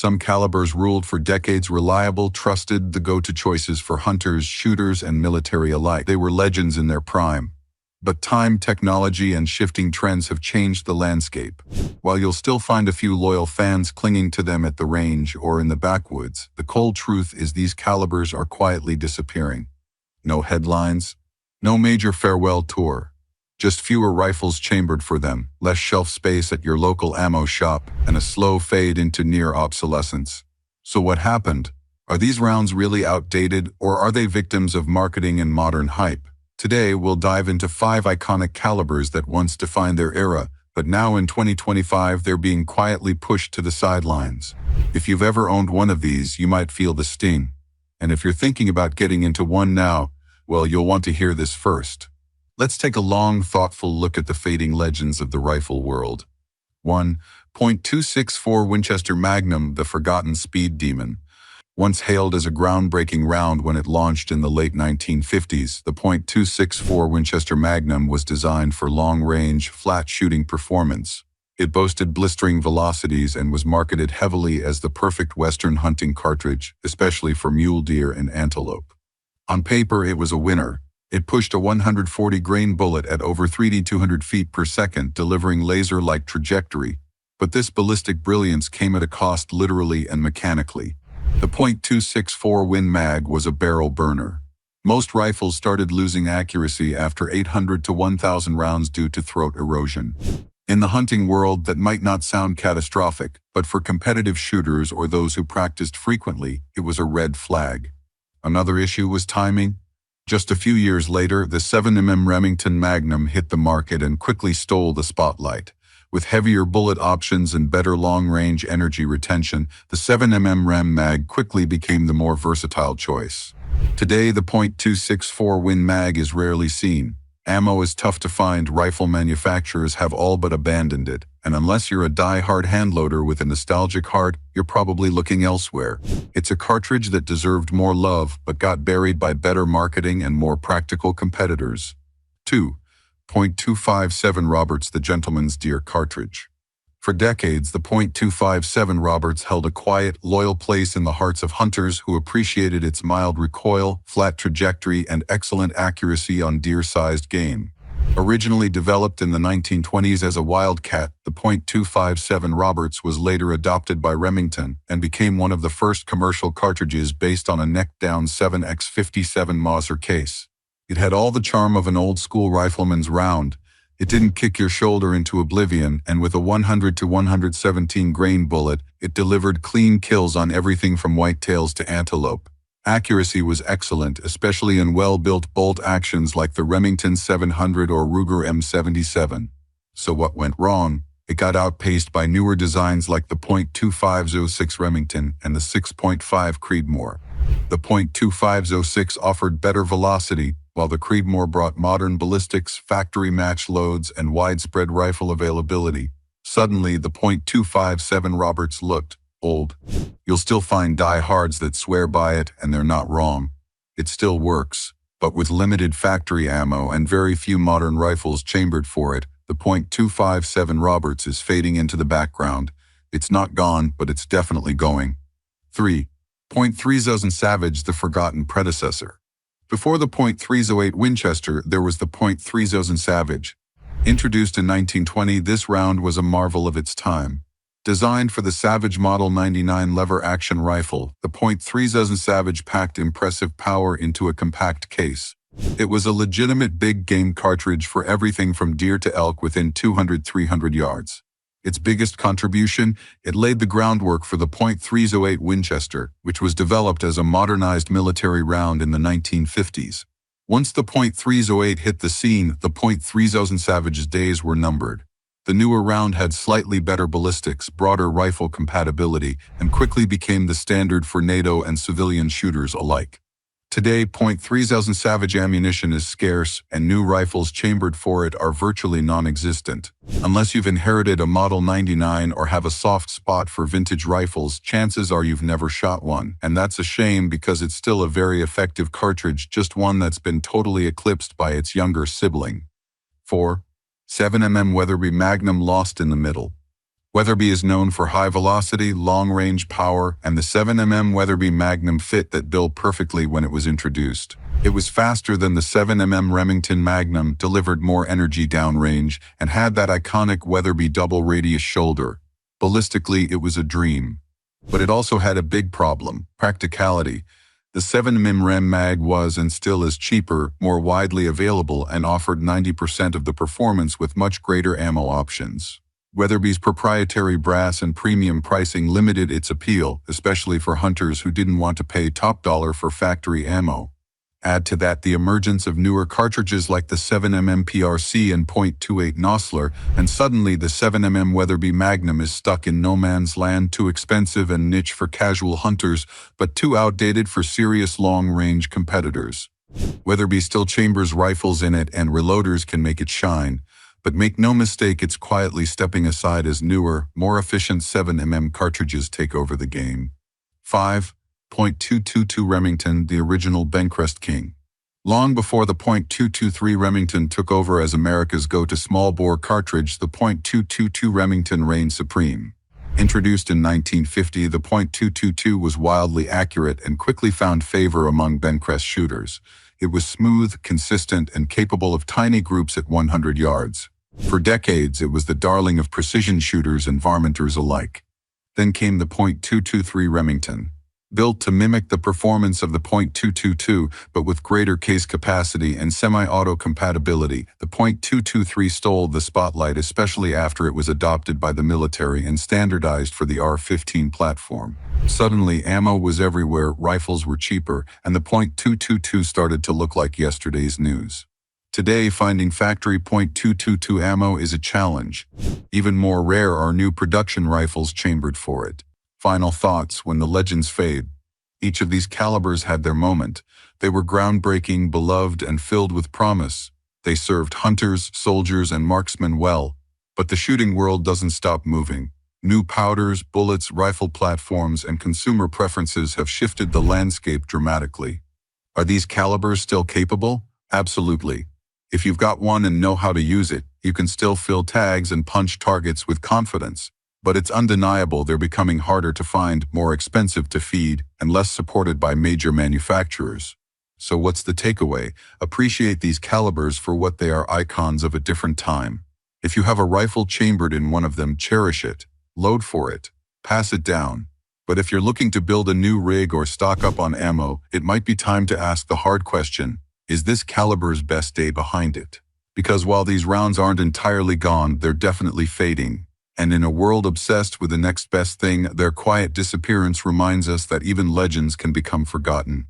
Some calibers ruled for decades reliable, trusted, the go-to choices for hunters, shooters, and military alike. They were legends in their prime. But time, technology, and shifting trends have changed the landscape. While you'll still find a few loyal fans clinging to them at the range or in the backwoods, the cold truth is these calibers are quietly disappearing. No headlines, no major farewell tour, just fewer rifles chambered for them, less shelf space at your local ammo shop, and a slow fade into near obsolescence. So what happened? Are these rounds really outdated, or are they victims of marketing and modern hype? Today, we'll dive into 5 iconic calibers that once defined their era, but now in 2025 they're being quietly pushed to the sidelines. If you've ever owned one of these, you might feel the sting. And if you're thinking about getting into one now, well, you'll want to hear this first. Let's take a long, thoughtful look at the fading legends of the rifle world. 1. .264 Winchester Magnum, the forgotten speed demon. Once hailed as a groundbreaking round when it launched in the late 1950s, the .264 Winchester Magnum was designed for long-range, flat-shooting performance. It boasted blistering velocities and was marketed heavily as the perfect Western hunting cartridge, especially for mule deer and antelope. On paper, it was a winner. It pushed a 140-grain bullet at over 200 feet per second, delivering laser-like trajectory. But this ballistic brilliance came at a cost literally and mechanically. The .264 Win Mag was a barrel burner. Most rifles started losing accuracy after 800 to 1,000 rounds due to throat erosion. In the hunting world, that might not sound catastrophic, but for competitive shooters or those who practiced frequently, it was a red flag. Another issue was timing. Just a few years later, the 7mm Remington Magnum hit the market and quickly stole the spotlight. With heavier bullet options and better long-range energy retention, the 7mm Rem Mag quickly became the more versatile choice. Today, the .264 Win Mag is rarely seen. Ammo is tough to find, rifle manufacturers have all but abandoned it, and unless you're a die-hard handloader with a nostalgic heart, you're probably looking elsewhere. It's a cartridge that deserved more love, but got buried by better marketing and more practical competitors. 2. .257 Roberts, the Gentleman's Deer cartridge. For decades, the .257 Roberts held a quiet, loyal place in the hearts of hunters who appreciated its mild recoil, flat trajectory, and excellent accuracy on deer-sized game. Originally developed in the 1920s as a wildcat, the .257 Roberts was later adopted by Remington and became one of the first commercial cartridges based on a neck-down 7x57 Mauser case. It had all the charm of an old-school rifleman's round. It didn't kick your shoulder into oblivion, and with a 100 to 117 grain bullet, it delivered clean kills on everything from whitetails to antelope. Accuracy was excellent, especially in well-built bolt actions like the Remington 700 or Ruger M77. So what went wrong? It got outpaced by newer designs like the .2506 Remington and the 6.5 Creedmoor. The .2506 offered better velocity, while the Creedmoor brought modern ballistics, factory match loads, and widespread rifle availability. Suddenly, the .257 Roberts looked old. You'll still find diehards that swear by it, and they're not wrong. It still works, but with limited factory ammo and very few modern rifles chambered for it, the .257 Roberts is fading into the background. It's not gone, but it's definitely going. 3. .308 Savage, the forgotten predecessor. Before the .308 Winchester, there was the .308 Savage. Introduced in 1920, this round was a marvel of its time. Designed for the Savage Model 99 lever-action rifle, the .308 Savage packed impressive power into a compact case. It was a legitimate big-game cartridge for everything from deer to elk within 200-300 yards. Its biggest contribution, it laid the groundwork for the .308 Winchester, which was developed as a modernized military round in the 1950s. Once the .308 hit the scene, the .308 Savage's days were numbered. The newer round had slightly better ballistics, broader rifle compatibility, and quickly became the standard for NATO and civilian shooters alike. Today, .308 Savage ammunition is scarce, and new rifles chambered for it are virtually non-existent. Unless you've inherited a Model 99 or have a soft spot for vintage rifles, chances are you've never shot one, and that's a shame because it's still a very effective cartridge, just one that's been totally eclipsed by its younger sibling. 4. 7mm Weatherby Magnum, lost in the middle. Weatherby is known for high velocity, long-range power, and the 7mm Weatherby Magnum fit that built perfectly when it was introduced. It was faster than the 7mm Remington Magnum, delivered more energy downrange, and had that iconic Weatherby double-radius shoulder. Ballistically, it was a dream. But it also had a big problem: practicality. The 7mm Rem Mag was and still is cheaper, more widely available, and offered 90% of the performance with much greater ammo options. Weatherby's proprietary brass and premium pricing limited its appeal, especially for hunters who didn't want to pay top dollar for factory ammo. Add to that the emergence of newer cartridges like the 7mm PRC and .28 Nosler, and suddenly the 7mm Weatherby Magnum is stuck in no man's land, too expensive and niche for casual hunters, but too outdated for serious long-range competitors. Weatherby still chambers rifles in it, and reloaders can make it shine. But make no mistake, it's quietly stepping aside as newer, more efficient 7mm cartridges take over the game. 5. .222 Remington, the original Bencrest King. Long before the .223 Remington took over as America's go-to small-bore cartridge, the .222 Remington reigned supreme. Introduced in 1950, the .222 was wildly accurate and quickly found favor among Bencrest shooters. It was smooth, consistent, and capable of tiny groups at 100 yards. For decades, it was the darling of precision shooters and varminters alike. Then came the .223 Remington. Built to mimic the performance of the .222, but with greater case capacity and semi-auto compatibility, the .223 stole the spotlight, especially after it was adopted by the military and standardized for the R-15 platform. Suddenly, ammo was everywhere, rifles were cheaper, and the .222 started to look like yesterday's news. Today, finding factory .222 ammo is a challenge. Even more rare are new production rifles chambered for it. Final thoughts: when the legends fade. Each of these calibers had their moment. They were groundbreaking, beloved, and filled with promise. They served hunters, soldiers, and marksmen well. But the shooting world doesn't stop moving. New powders, bullets, rifle platforms, and consumer preferences have shifted the landscape dramatically. Are these calibers still capable? Absolutely. If you've got one and know how to use it, you can still fill tags and punch targets with confidence. But it's undeniable they're becoming harder to find, more expensive to feed, and less supported by major manufacturers. So what's the takeaway? Appreciate these calibers for what they are: icons of a different time. If you have a rifle chambered in one of them, cherish it, load for it, pass it down. But if you're looking to build a new rig or stock up on ammo, it might be time to ask the hard question: is this caliber's best day behind it? Because while these rounds aren't entirely gone, they're definitely fading. And in a world obsessed with the next best thing, their quiet disappearance reminds us that even legends can become forgotten.